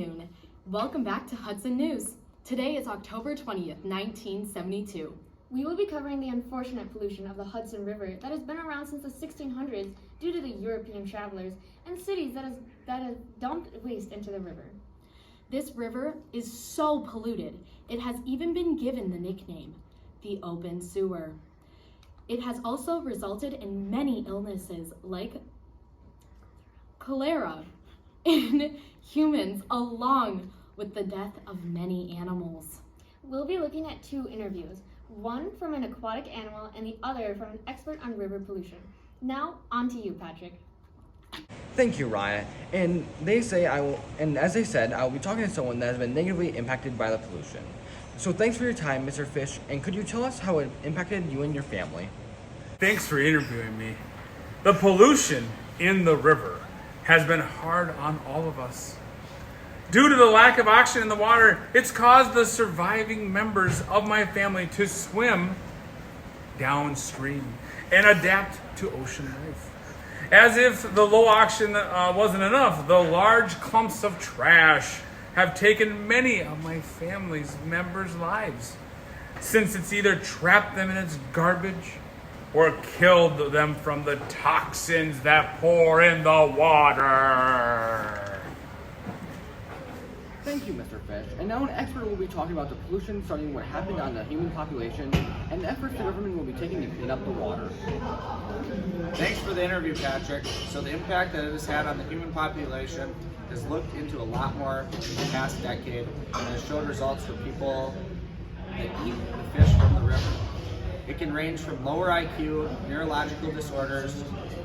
afternoon. Welcome back to Hudson News. Today is October 20th, 1972. We will be covering the unfortunate pollution of the Hudson River that has been around since the 1600s due to the European travelers and cities that have dumped waste into the river. This river is so polluted, it has even been given the nickname, the open sewer. It has also resulted in many illnesses like cholera in humans, along with the death of many animals. We'll be looking at two interviews, one from an aquatic animal and the other from an expert on river pollution. Now, on to you, Patrick. Thank you, Raya. And as they said, I will be talking to someone that has been negatively impacted by the pollution. So thanks for your time, Mr. Fish, and could you tell us how it impacted you and your family? Thanks for interviewing me. The pollution in the river has been hard on all of us. Due to the lack of oxygen in the water, it's caused the surviving members of my family to swim downstream and adapt to ocean life. As if the low oxygen wasn't enough, the large clumps of trash have taken many of my family's members' lives, since it's either trapped them in its garbage or killed them from the toxins that pour in the water. Thank you, Mr. Fish. And now an expert will be talking about the pollution, starting what happened on the human population, and the efforts the government will be taking to clean up the water. Thanks for the interview, Patrick. So the impact that it has had on the human population has looked into a lot more in the past decade and has showed results for people that eat the fish from the river. It can range from lower IQ, neurological disorders,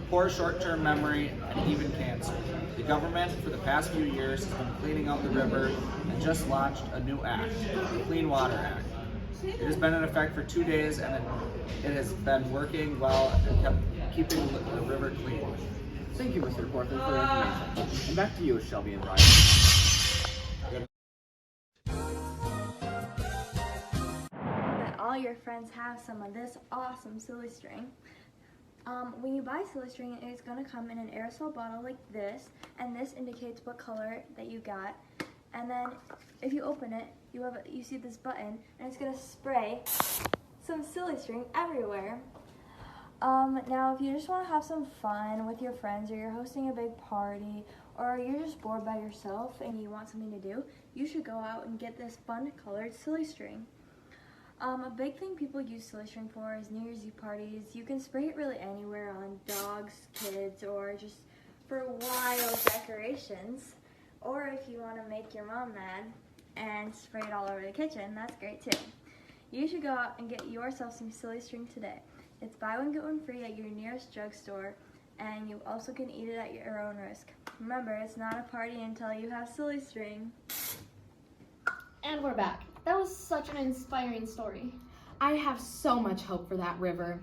poor short-term memory, and even cancer. The government, for the past few years, has been cleaning out the river and just launched a new act, the Clean Water Act. It has been in effect for 2 days, and it has been working well and keeping the river clean. Thank you, Mr. Cortland, for the information. And back to you, Shelby and Ryan. That all your friends have some of this awesome silly string. When you buy silly string, it is going to come in an aerosol bottle like this, and this indicates what color that you got. And then if you open it, you see this button, and it's going to spray some silly string everywhere. Now if you just want to have some fun with your friends, or you're hosting a big party, or you're just bored by yourself and you want something to do, you should go out and get this fun colored silly string. A big thing people use silly string for is New Year's Eve parties. You can spray it really anywhere, on dogs, kids, or just for wild decorations. Or if you want to make your mom mad and spray it all over the kitchen, that's great too. You should go out and get yourself some silly string today. It's buy one get one free at your nearest drugstore, and you also can eat it at your own risk. Remember, it's not a party until you have silly string. And we're back. That was such an inspiring story. I have so much hope for that river.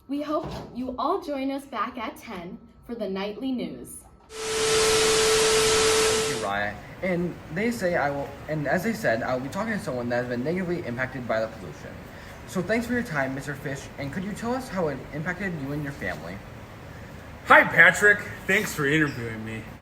We hope you all join us back at 10 for the nightly news. Thank you, Raya. And as they said, I will be talking to someone that has been negatively impacted by the pollution. So thanks for your time, Mr. Fish, and could you tell us how it impacted you and your family? Hi, Patrick. Thanks for interviewing me.